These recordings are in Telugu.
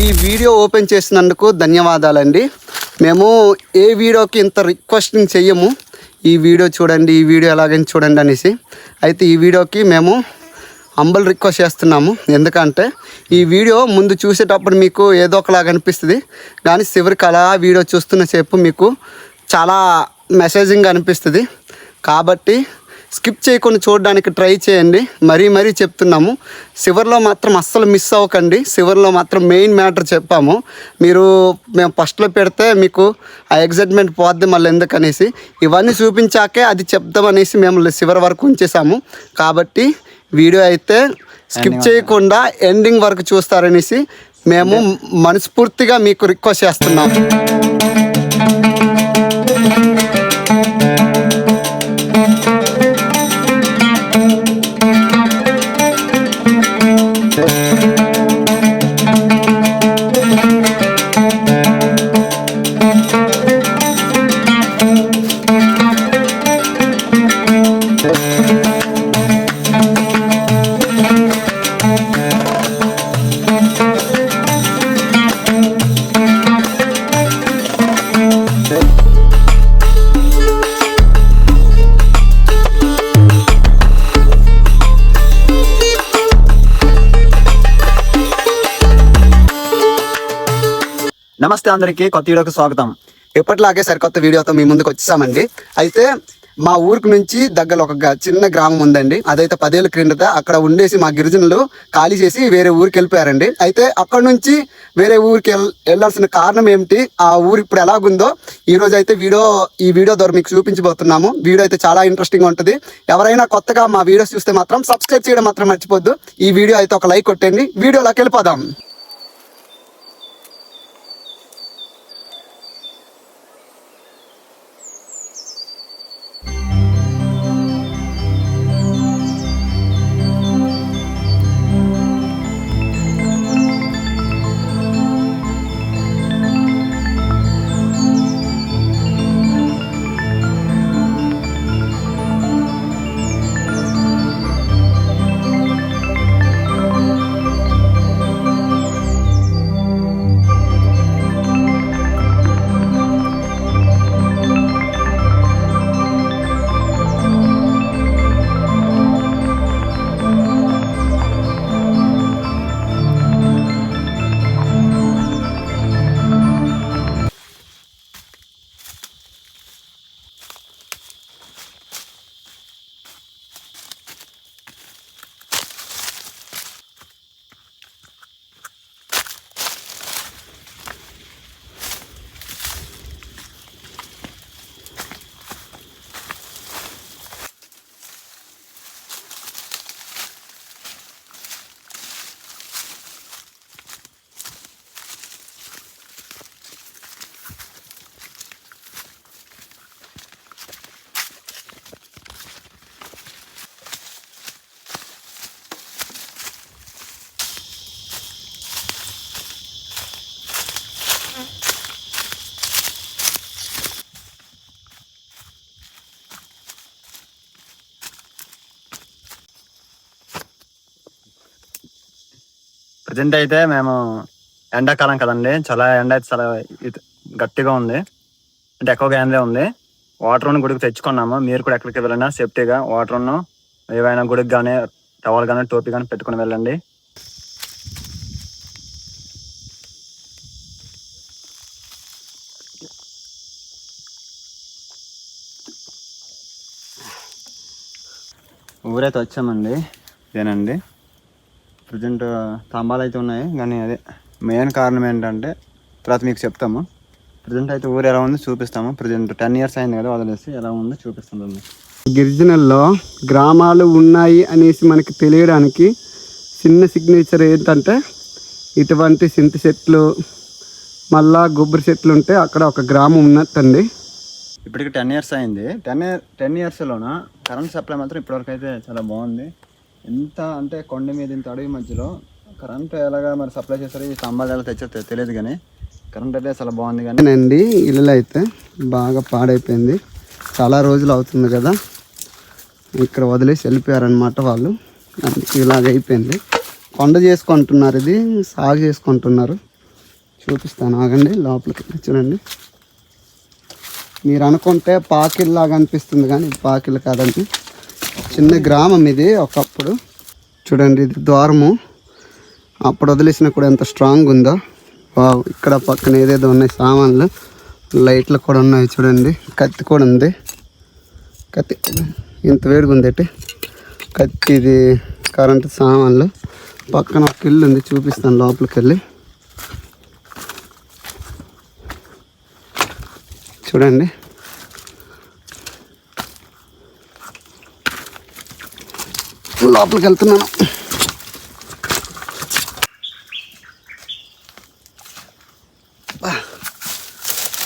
ఈ వీడియో ఓపెన్ చేసినందుకు ధన్యవాదాలండి. మేము ఏ వీడియోకి ఇంత రిక్వెస్టింగ్ చెయ్యము, ఈ వీడియో చూడండి, ఈ వీడియో ఎలాగని చూడండి అనేసి. అయితే ఈ వీడియోకి మేము హంబల్ రిక్వెస్ట్ చేస్తున్నాము. ఎందుకంటే ఈ వీడియో ముందు చూసేటప్పుడు మీకు ఏదో ఒకలాగా అనిపిస్తుంది, కానీ చివరికి అలా వీడియో చూస్తున్న సేపు మీకు చాలా మెసేజింగ్ అనిపిస్తుంది. కాబట్టి స్కిప్ చేయకుండా చూడడానికి ట్రై చేయండి. మరీ చెప్తున్నాము, చివరిలో మాత్రం అస్సలు మిస్ అవ్వకండి. చివరిలో మాత్రం మెయిన్ మ్యాటర్ చెప్పాము. మేము ఫస్ట్లో పెడితే మీకు ఆ ఎగ్జైట్మెంట్ పోద్ది మళ్ళీ ఎందుకనేసి, ఇవన్నీ చూపించాకే అది చెప్దామనేసి మేము చివరి వరకు ఉంచేసాము. కాబట్టి వీడియో అయితే స్కిప్ చేయకుండా ఎండింగ్ వరకు చూస్తారనేసి మేము మనస్ఫూర్తిగా మీకు రిక్వెస్ట్ చేస్తున్నాము. నమస్తే అందరికీ, కొత్త వీడియోకి స్వాగతం. ఎప్పటిలాగే సరికొత్త వీడియోతో మీ ముందుకు వచ్చేసామండి. అయితే మా ఊరికి నుంచి దగ్గర ఒక చిన్న గ్రామం ఉందండి. అదైతే 10 ఏళ్ళ క్రిందట అక్కడ ఉండేసి మా గిరిజనులు ఖాళీ చేసి వేరే ఊరికి వెళ్ళిపోయారండి. అయితే అక్కడ నుంచి వేరే ఊరికి వెళ్ళాల్సిన కారణం ఏమిటి, ఆ ఊరు ఇప్పుడు ఎలాగుందో ఈరోజు అయితే ఈ వీడియో ద్వారా మీకు చూపించబోతున్నాము. వీడియో అయితే చాలా ఇంట్రెస్టింగ్ ఉంటుంది. ఎవరైనా కొత్తగా మా వీడియోస్ చూస్తే మాత్రం సబ్స్క్రైబ్ చేయడం మాత్రం మర్చిపోద్దు. ఈ వీడియో అయితే ఒక లైక్ కొట్టండి. వీడియోలోకి వెళ్ళిపోదాం. ప్రజెంట్ అయితే మేము ఎండాకాలం కదండి, చాలా ఎండ అయితే చాలా గట్టిగా ఉంది, అంటే ఎక్కువగా ఎండే ఉంది. వాటర్ గుడికి తెచ్చుకున్నాము. మీరు కూడా ఎక్కడికి వెళ్ళినా సేఫ్టీగా వాటర్ ఏవైనా గుడికి కానీ టవల్ కానీ టోపీ కానీ పెట్టుకుని వెళ్ళండి. ఊరైతే వచ్చామండి. ఇదేనండి ప్రజెంట్ స్తంభాలు అయితే ఉన్నాయి, కానీ అదే మెయిన్ కారణం ఏంటంటే తర్వాత మీకు చెప్తాము. ప్రజెంట్ అయితే ఊరు ఎలా ఉంది చూపిస్తాము. ప్రజెంట్ 10 years అయింది కదా వదిలేసి, ఎలా ఉందో చూపిస్తుంది. గిరిజనుల్లో గ్రామాలు ఉన్నాయి అనేసి మనకి తెలియడానికి చిన్న సిగ్నేచర్ ఏంటంటే ఇటువంటి సింతి చెట్లు మళ్ళా కొబ్బరి చెట్లు ఉంటే అక్కడ ఒక గ్రామం ఉన్నట్టండి. ఇప్పటికి 10 years అయింది. 10 yearsలోన కరెంట్ సప్లై మాత్రం ఇప్పటివరకు అయితే చాలా బాగుంది. ఎంత అంటే కొండ మీద ఇంత అడవి మధ్యలో కరెంట్ ఎలాగా మరి సప్లై చేస్తారు, ఈ స్తంభాలు ఎలా తెచ్చో తెలియదు, కానీ కరెంట్ అయితే చాలా బాగుంది. కానీ అండి ఇల్లు అయితే బాగా పాడైపోయింది, చాలా రోజులు అవుతుంది కదా, ఇక్కడ వదిలేసి వెళ్ళిపోయారనమాట వాళ్ళు. ఇలాగ అయిపోయింది. కొండ చేసుకుంటున్నారు, ఇది సాగు చేసుకుంటున్నారు. చూపిస్తాను ఆగండి. లోపలికి చూడండి. మీరు అనుకుంటే పాకిల్లాగా అనిపిస్తుంది కానీ ఇది పాకిల్ కాదండి, చిన్న గ్రామం ఇది ఒకప్పుడు. చూడండి ఇది ద్వారము, అప్పుడు వదిలేసిన కూడా ఎంత స్ట్రాంగ్ ఉందో. ఇక్కడ పక్కన ఏదేదో ఉన్నాయి సామాన్లు, లైట్లు కూడా ఉన్నాయి చూడండి. కత్తి కూడా ఉంది, కత్తి ఇంత వేడిగా ఉంది అంటే కత్తి. ఇది కరెంటు సామాన్లు. పక్కన ఒక ఇల్లు ఉంది, చూపిస్తాను లోపలికి వెళ్ళి. చూడండి లోపలికి వెళ్తున్నాను.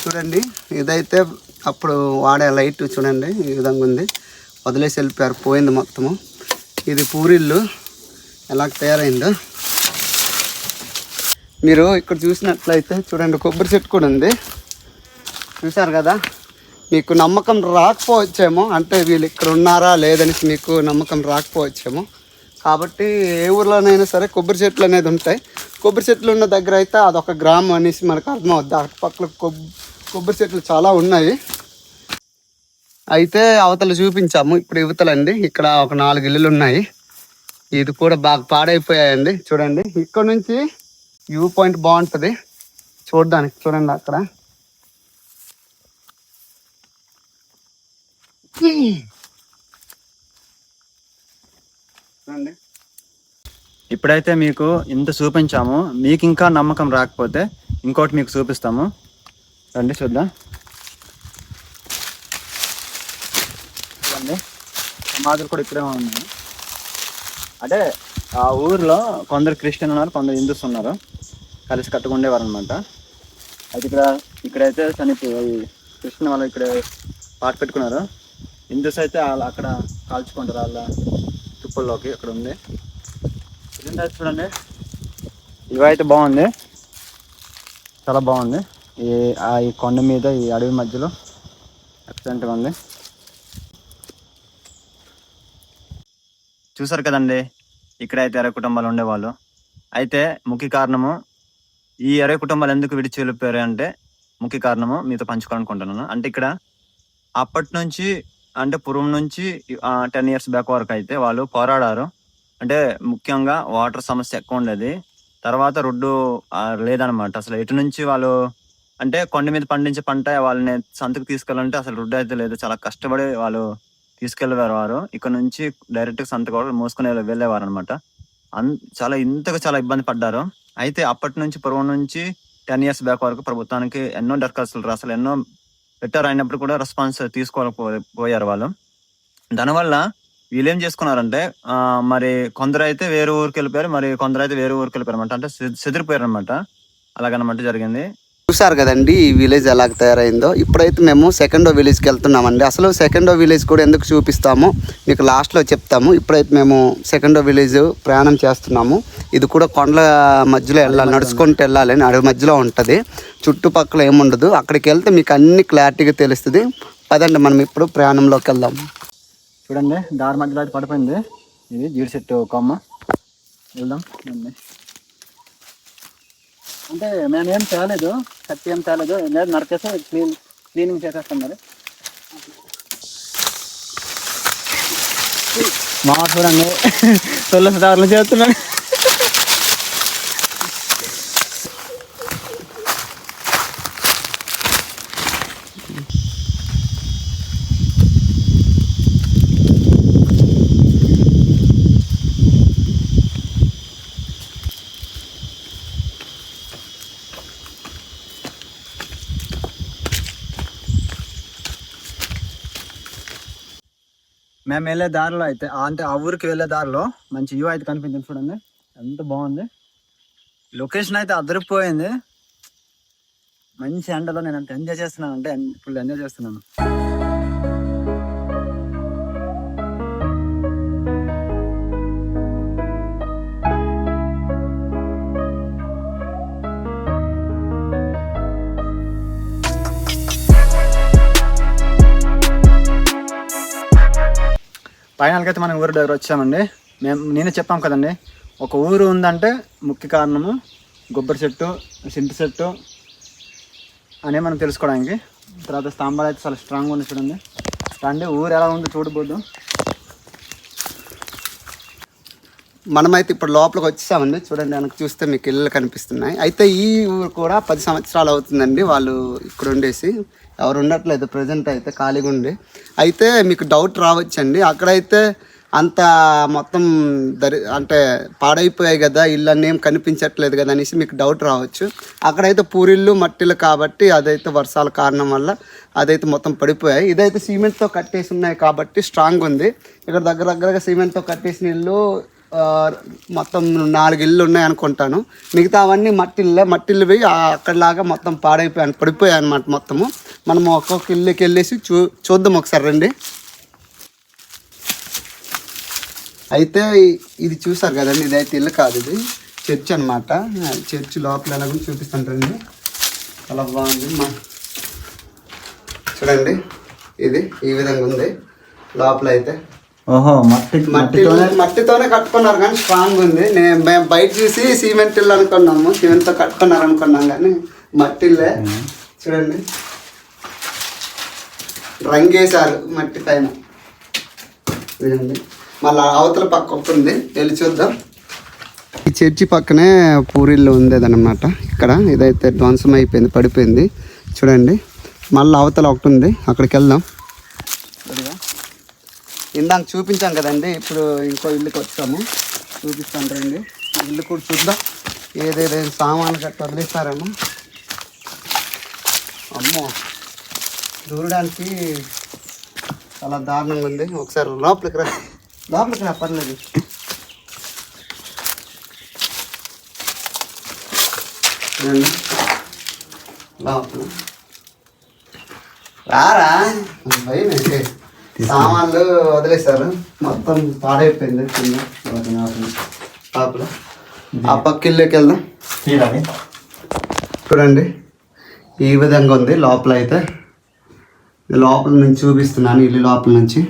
చూడండి ఇదైతే అప్పుడు వాడే లైట్ చూడండి ఈ విధంగా ఉంది. వదిలేసి వెళ్ళిపోయారు, పోయింది మొత్తము. ఇది పూరిల్లు ఎలా తయారైందో మీరు ఇక్కడ చూసినట్లయితే చూడండి. కొబ్బరి చెట్టు కూడా ఉంది, చూసారు కదా. మీకు నమ్మకం రాకపోవచ్చేమో, అంటే వీళ్ళు ఇక్కడ ఉన్నారా లేదని మీకు నమ్మకం రాకపోవచ్చేమో. కాబట్టి ఏ ఊర్లోనైనా సరే కొబ్బరి చెట్లు అనేది ఉంటాయి. కొబ్బరి చెట్లు ఉన్న దగ్గర అయితే అదొక గ్రామం అనేసి మనకు అర్థమవుద్ది. అటు పక్కల కొబ్బరి చెట్లు చాలా ఉన్నాయి. అయితే అవతల చూపించాము, ఇప్పుడు యువతలండి. ఇక్కడ ఒక 4 ఇల్లులు ఉన్నాయి. ఇది కూడా బాగా పాడైపోయాయండి. చూడండి ఇక్కడ నుంచి వ్యూ పాయింట్ బాగుంటుంది చూడడానికి. చూడండి అక్కడ చూడండి. ఇప్పుడైతే మీకు ఇంత చూపించాము, మీకు ఇంకా నమ్మకం రాకపోతే ఇంకోటి మీకు చూపిస్తాము. రండి చూద్దాం. చూడండి సమాధులు కూడా ఇక్కడే ఉన్నాయి. అంటే ఆ ఊర్లో కొందరు క్రిస్టియన్ ఉన్నారు, కొందరు హిందూస్ ఉన్నారు, కలిసి కట్టుకుండేవారు అనమాట. అయితే ఇక్కడైతే చనిపోయి క్రిస్టియన్ వాళ్ళు ఇక్కడ పాట పెట్టుకున్నారు. హిందూస్ అయితే వాళ్ళు అక్కడ కాల్చుకుంటారు వాళ్ళ తుప్పల్లోకి. అక్కడ ఉంది చూడండి. ఇవైతే బాగుంది, చాలా బాగుంది. ఈ కొండ మీద ఈ అడవి మధ్యలో ఎక్సలెంట్గా ఉంది. చూసారు కదండి, ఇక్కడైతే 20 కుటుంబాలు ఉండేవాళ్ళు. అయితే ముఖ్య కారణము ఈ 20 కుటుంబాలు ఎందుకు విడిచి వెళ్ళిపోయారు అంటే ముఖ్య కారణము మీతో పంచుకోవాలనుకుంటున్నాను. అంటే ఇక్కడ అప్పటి నుంచి, అంటే పూర్వం నుంచి 10 years బ్యాక్ వరకు అయితే వాళ్ళు పోరాడారు. అంటే ముఖ్యంగా వాటర్ సమస్య ఎక్కువ ఉండేది. తర్వాత రోడ్డు లేదనమాట. అసలు ఎటు నుంచి వాళ్ళు, అంటే కొండ మీద పండించే పంట వాళ్ళని సంతకు తీసుకెళ్ళాలంటే అసలు రోడ్డు అయితే లేదు. చాలా కష్టపడి వాళ్ళు తీసుకెళ్ళేవారు. వారు ఇక్కడ నుంచి డైరెక్ట్ సంతకు కూడా మోసుకుని వెళ్ళేవారు అనమాట. చాలా ఇబ్బంది పడ్డారు. అయితే అప్పటి నుంచి పూర్వం నుంచి 10 years బ్యాక్ వరకు ప్రభుత్వానికి ఎన్నో దరఖాస్తులు అసలు ఎన్నో పెట్టారు. అయినప్పుడు కూడా రెస్పాన్స్ తీసుకోలేకపోయారు వాళ్ళు. దానివల్ల వీళ్ళు ఏం చేసుకున్నారంటే మరి కొందరు అయితే వేరే ఊరికి వెళ్ళిపోయారు, మరి కొందరు అయితే వేరే ఊరికి వెళ్ళిపోయారు అనమాట. అంటే చెదిరిపోయారు అనమాట. అలాగనమాట జరిగింది. చూసారు కదండి ఈ విలేజ్ ఎలా తయారైందో. ఇప్పుడైతే మేము సెకండో విలేజ్కి వెళ్తున్నామండి. అసలు సెకండో విలేజ్ కూడా ఎందుకు చూపిస్తామో మీకు లాస్ట్లో చెప్తాము. ఇప్పుడైతే మేము సెకండో విలేజ్ ప్రయాణం చేస్తున్నాము. ఇది కూడా కొండల మధ్యలో వెళ్ళాలి, నడుచుకుంటూ వెళ్ళాలి. అడవి మధ్యలో ఉంటుంది, చుట్టుపక్కల ఏముండదు. అక్కడికి వెళ్తే మీకు అన్ని క్లారిటీగా తెలుస్తుంది. పదండి మనం ఇప్పుడు ప్రయాణంలోకి వెళ్దాం. చూడండి దారి మధ్యలో అయితే పడిపోయింది ఇది జీడి చెట్టు కొమ్మ. వెళ్దాం. అంటే మేమేం తేలేదు, కత్తి ఏం తేలేదు, లేదు నరికేస్తే క్లీనింగ్ చేసేస్తాం. మరి మా చూడండి తొలసి దారులు చేస్తున్నాను. మేము వెళ్ళే దారిలో అయితే, అంటే ఆ ఊరికి వెళ్ళే దారిలో మంచి వ్యూ అయితే కనిపించింది. చూడండి ఎంత బాగుంది. లొకేషన్ అయితే అదిరిపోయింది. మంచి ఎండలో నేను అంత ఎంజాయ్ చేస్తున్నాను, అంటే ఫుల్ ఎంజాయ్ చేస్తున్నాను. ఫైనల్గా అయితే మనం ఊరు దగ్గర వచ్చామండి. నేనే చెప్పాం కదండి, ఒక ఊరు ఉందంటే ముఖ్య కారణము కొబ్బరి చెట్టు, సింటి చెట్టు అనే మనం తెలుసుకోవడానికి. తర్వాత స్తంభాలు అయితే చాలా స్ట్రాంగ్గా ఉంది చూడండి. రండి ఊరు ఎలా ఉందో చూడబోద్దు. మనమైతే ఇప్పుడు లోపలికి వచ్చేసామండి. చూడండి వెనక్కి చూస్తే మీకు ఇళ్ళు కనిపిస్తున్నాయి. అయితే ఈ ఊరు కూడా 10 సంవత్సరాలు అవుతుందండి వాళ్ళు ఇక్కడ ఉండేసి. ఎవరు ఉండట్లేదు ప్రజెంట్ అయితే ఖాళీగా ఉండి. అయితే మీకు డౌట్ రావచ్చండి, అక్కడైతే అంత మొత్తం అంటే పాడైపోయాయి కదా, ఇల్లు అన్నీ ఏం కనిపించట్లేదు కదా అనేసి మీకు డౌట్ రావచ్చు. అక్కడైతే పూరిళ్ళు మట్టిలు కాబట్టి అదైతే వర్షాల కారణం వల్ల అదైతే మొత్తం పడిపోయాయి. ఇదైతే సిమెంట్తో కట్టేసి ఉన్నాయి కాబట్టి స్ట్రాంగ్ ఉంది. ఇక్కడ దగ్గరగా సిమెంట్తో కట్టేసిన ఇల్లు మొత్తం 4 ఇళ్ళు ఉన్నాయి అనుకుంటాను. మిగతా అవన్నీ మట్టిల్లు పోయి అక్కడలాగా మొత్తం పడిపోయాయి అనమాట మొత్తము. మనం ఒక్కొక్క ఇల్లుకి వెళ్ళేసి చూద్దాం ఒకసారి రండి. అయితే ఇది చూసారు కదండి, ఇదైతే ఇల్లు కాదు, ఇది చర్చ్ అనమాట. చర్చ్ లోపల ఎలా కూడా చూపిస్తాను రండి. చాలా బాగుంది. చూడండి ఇది ఈ విధంగా ఉంది లోపల అయితే. ఓహో మట్టితోనే కట్టుకున్నారు కానీ స్ట్రాంగ్ ఉంది. మేము బయట చూసి సిమెంట్ ఇల్లు అనుకున్నాము, సిమెంట్తో కట్టుకున్నారు అనుకున్నాం కానీ మట్టి ఇల్లే. చూడండి రంగేశారు మట్టి పైన. చూడండి మళ్ళీ అవతల పక్క ఒకటి ఉంది, వెళ్ళి చూద్దాం. ఈ చర్చి పక్కనే పూరిల్లు ఉండేదన్నమాట. ఇక్కడ ఇదైతే ధ్వంసం అయిపోయింది, పడిపోయింది. చూడండి మళ్ళీ అవతల ఒకటి ఉంది, అక్కడికి వెళ్దాం. ఇందాక చూపించాం కదండి, ఇప్పుడు ఇంకో ఇల్లుకి వచ్చాము, చూపిస్తాను రండి. ఇల్లు కూడా చూద్దాం. ఏదేదైనా సామాన్లు గట్రా వదిలేస్తారేమో. అమ్మో దూరడానికి చాలా దారుణంగా ఉంది. ఒకసారి లోపలికి రా పర్లేదు. లోపల రారా, భయం అయితే. సామాన్లు వదిలేశారు, మొత్తం పాడైపోయింది కింద లోపల. ఆ పక్క ఇల్లుకి వెళ్దాం. చూడండి ఈ విధంగా ఉంది లోపల అయితే. లోపల నుంచి చూపిస్తున్నాను, ఇల్లు లోపల నుంచి.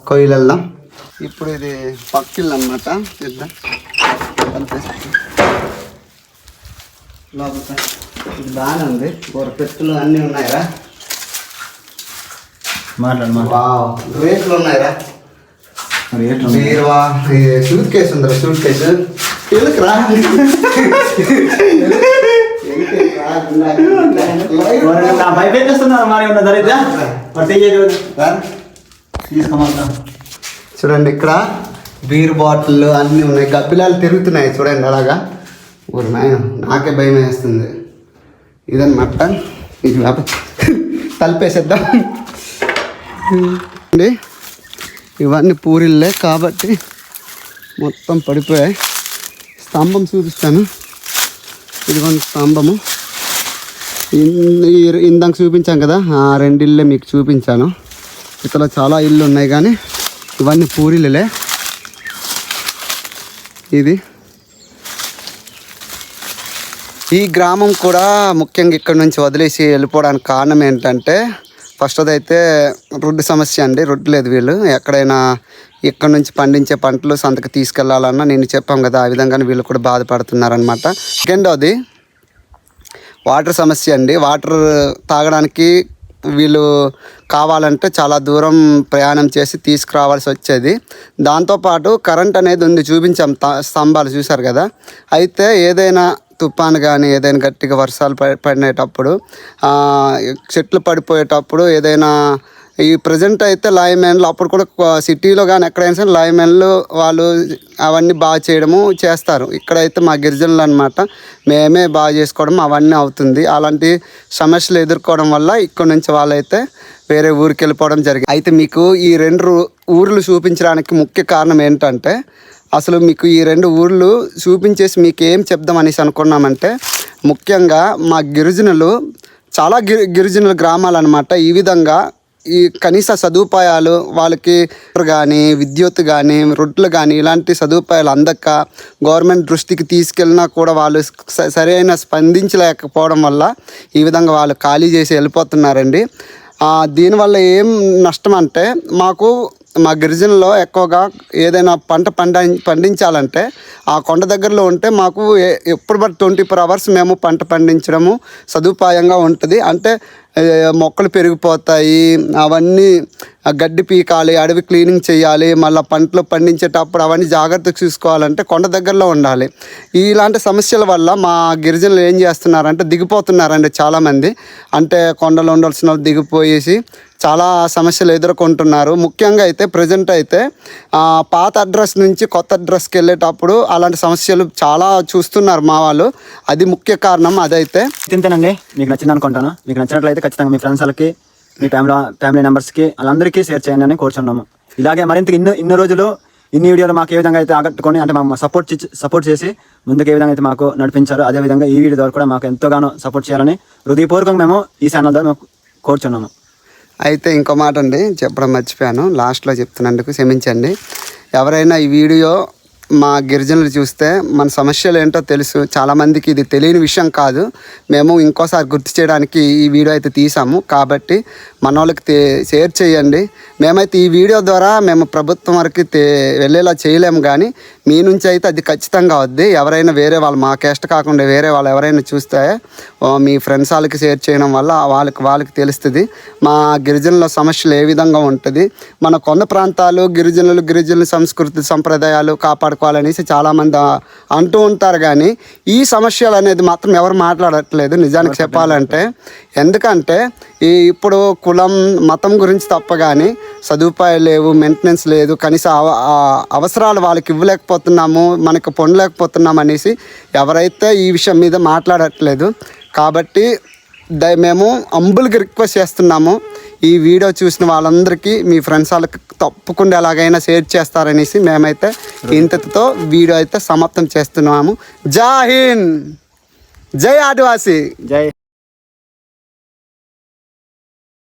కొయ్యలు వెళ్దాం. ఇప్పుడు ఇది పక్క ఇల్లు అనమాట. చూద్దాం లోపల. ఇది బాగానే ఉంది, పెట్టెలు అన్నీ ఉన్నాయిరా. రేట్లు ఉన్నాయిరా. బీరువా, సూట్ కేసు ఉందిరా, సూట్ కేసు. ఇల్లుకి రా, చూడండి ఇక్కడ బీర్ బాటిల్ అన్నీ ఉన్నాయి. గబ్బిలాలు తిరుగుతున్నాయి చూడండి అలాగా. ఊరు నాయన నాకే భయం వేస్తుంది. ఇదన్నమాట. ఇది తలిపేసేద్దాం. ఇవన్నీ పూరిల్లే కాబట్టి మొత్తం పడిపోయాయి. స్తంభం చూపిస్తాను. ఇదిగోండి స్తంభము. ఇందాక చూపించాం కదా, ఆ 2 ఇళ్ళే మీకు చూపించాను. ఇక్కడ చాలా ఇళ్ళు ఉన్నాయి కానీ ఇవన్నీ పూరిల్లే. ఇది ఈ గ్రామం కూడా ముఖ్యంగా ఇక్కడ నుంచి వదిలేసి వెళ్ళిపోవడానికి కారణం ఏంటంటే, ఫస్ట్ అయితే రోడ్డు సమస్య అండి. రోడ్డు లేదు. వీళ్ళు ఎక్కడైనా ఇక్కడ నుంచి పండించే పంటలు సంతకు తీసుకెళ్లాలన్నా నేను చెప్పాం కదా, ఆ విధంగానే వీళ్ళు కూడా బాధపడుతున్నారనమాట. సెకండోది వాటర్ సమస్య అండి. వాటర్ తాగడానికి వీళ్ళు కావాలంటే చాలా దూరం ప్రయాణం చేసి తీసుకురావాల్సి వచ్చేది. దాంతోపాటు కరెంట్ అనేది ఉంది, చూపించాం స్తంభాలు చూసారు కదా. అయితే ఏదైనా తుఫాను కానీ ఏదైనా గట్టిగా వర్షాలు పడినప్పుడు, చెట్లు పడిపోయేటప్పుడు, ఏదైనా ఈ ప్రజెంట్ అయితే లైన్మెన్లు, అప్పుడు కూడా సిటీలో కానీ ఎక్కడైనా సరే లైన్మెన్లు వాళ్ళు అవన్నీ బాగా చేయడము చేస్తారు. ఇక్కడైతే మా గిరిజనులు అనమాట, మేమే బాగా చేసుకోవడం అవన్నీ అవుతుంది. అలాంటి సమస్యలు ఎదుర్కోవడం వల్ల ఇక్కడ నుంచి వాళ్ళైతే వేరే ఊరికి వెళ్ళిపోవడం జరిగింది. అయితే మీకు ఈ 2 ఊర్లు చూపించడానికి ముఖ్య కారణం ఏంటంటే, అసలు మీకు ఈ 2 ఊర్లు చూపించేసి మీకు ఏం చెప్దాం అనేసి అనుకున్నామంటే, ముఖ్యంగా మా గిరిజనులు చాలా గిరిజనుల గ్రామాలు అనమాట. ఈ విధంగా ఈ కనీస సదుపాయాలు వాళ్ళకి కానీ విద్యుత్ కానీ రోడ్లు కానీ ఇలాంటి సదుపాయాలు అందక గవర్నమెంట్ దృష్టికి తీసుకెళ్ళినా కూడా వాళ్ళు సరైన స్పందించలేకపోవడం వల్ల ఈ విధంగా వాళ్ళు ఖాళీ చేసి వెళ్ళిపోతున్నారండి. దీనివల్ల ఏం నష్టం అంటే, మాకు మా గిరిజనలో ఎక్కువగా ఏదైనా పంట పండించాలంటే ఆ కొండ దగ్గరలో ఉంటే మాకు ఎప్పుడు బట్టి 24 hours మేము పంట పండించడము సదుపాయంగా ఉంటుంది. అంటే మొక్కలు పెరిగిపోతాయి, అవన్నీ గడ్డి పీకాలి, అడవి క్లీనింగ్ చేయాలి, మళ్ళీ పంటలు పండించేటప్పుడు అవన్నీ జాగ్రత్తగా చూసుకోవాలంటే కొండ దగ్గరలో ఉండాలి. ఇలాంటి సమస్యల వల్ల మా గిరిజనులు ఏం చేస్తున్నారంటే దిగిపోతున్నారండి చాలామంది. అంటే కొండలో ఉండాల్సిన వాళ్ళు దిగిపోయేసి చాలా సమస్యలు ఎదుర్కొంటున్నారు. ముఖ్యంగా అయితే ప్రజెంట్ అయితే పాత అడ్రస్ నుంచి కొత్త అడ్రస్కి వెళ్ళేటప్పుడు అలాంటి సమస్యలు చాలా చూస్తున్నారు మా వాళ్ళు. అది ముఖ్య కారణం. అదైతే తింతేనండి మీకు నచ్చింది అనుకుంటాను. మీకు నచ్చినట్లయితే ఖచ్చితంగా మీ ఫ్రెండ్స్ వాళ్ళకి, మీ ఫ్యామిలీ మెంబర్స్కి వాళ్ళందరికీ షేర్ చేయండి అని కోరుచున్నాము. ఇలాగే మరింత ఇన్ని రోజులు ఇన్ని వీడియోలు మాకు ఏ విధంగా అయితే ఆకట్టుకొని అంటే మాకు సపోర్ట్ చేసి ముందుకు ఏ విధంగా అయితే మాకు నడిపించారో అదేవిధంగా ఈ వీడియో ద్వారా కూడా మాకు ఎంతోగానో సపోర్ట్ చేయాలని హృదయపూర్వకంగా మేము ఈ ఛానల్ ద్వారా మేము కోరుచున్నాము. అయితే ఇంకో మాట అండి చెప్పడం మర్చిపోయాను, లాస్ట్లో చెప్తున్నందుకు క్షమించండి. ఎవరైనా ఈ వీడియో మా గిరిజనులు చూస్తే మన సమస్యలు ఏంటో తెలుసు, చాలామందికి ఇది తెలియని విషయం కాదు. మేము ఇంకోసారి గుర్తు చేయడానికి ఈ వీడియో అయితే తీసాము. కాబట్టి మన వాళ్ళకి షేర్ చేయండి. మేమైతే ఈ వీడియో ద్వారా మేము ప్రభుత్వం వరకు వెళ్ళేలా చేయలేము, కానీ మీ నుంచి అయితే అది ఖచ్చితంగా వద్ది. ఎవరైనా వేరే వాళ్ళు మా కేస్ట్ కాకుండా వేరే వాళ్ళు ఎవరైనా చూస్తే మీ ఫ్రెండ్స్ వాళ్ళకి షేర్ చేయడం వల్ల వాళ్ళకి తెలుస్తుంది మా గిరిజనుల సమస్యలు ఏ విధంగా ఉంటుంది. మన కొండ ప్రాంతాలు గిరిజనుల సంస్కృతి సంప్రదాయాలు కాపాడుకోవాలనేసి చాలామంది అంటూ ఉంటారు, కానీ ఈ సమస్యలు అనేది మాత్రం ఎవరు మాట్లాడట్లేదు నిజానికి చెప్పాలంటే. ఎందుకంటే ఇప్పుడు కులం మతం గురించి తప్ప కానీ సదుపాయాలు లేవు, మెయింటెనెన్స్ లేదు, కనీస అవసరాలు వాళ్ళకి ఇవ్వలేకపోతున్నాము, మనకు పొందలేకపోతున్నాం అనేసి ఎవరైతే ఈ విషయం మీద మాట్లాడట్లేదు. కాబట్టి మేము హంబుల్గా రిక్వెస్ట్ చేస్తున్నాము, ఈ వీడియో చూసిన వాళ్ళందరికీ మీ ఫ్రెండ్స్ వాళ్ళకి తప్పకుండా ఎలాగైనా షేర్ చేస్తారనేసి మేమైతే ఇంతటితో వీడియో అయితే సమాప్తం చేస్తున్నాము. జై హింద్, జై ఆదివాసీ. జై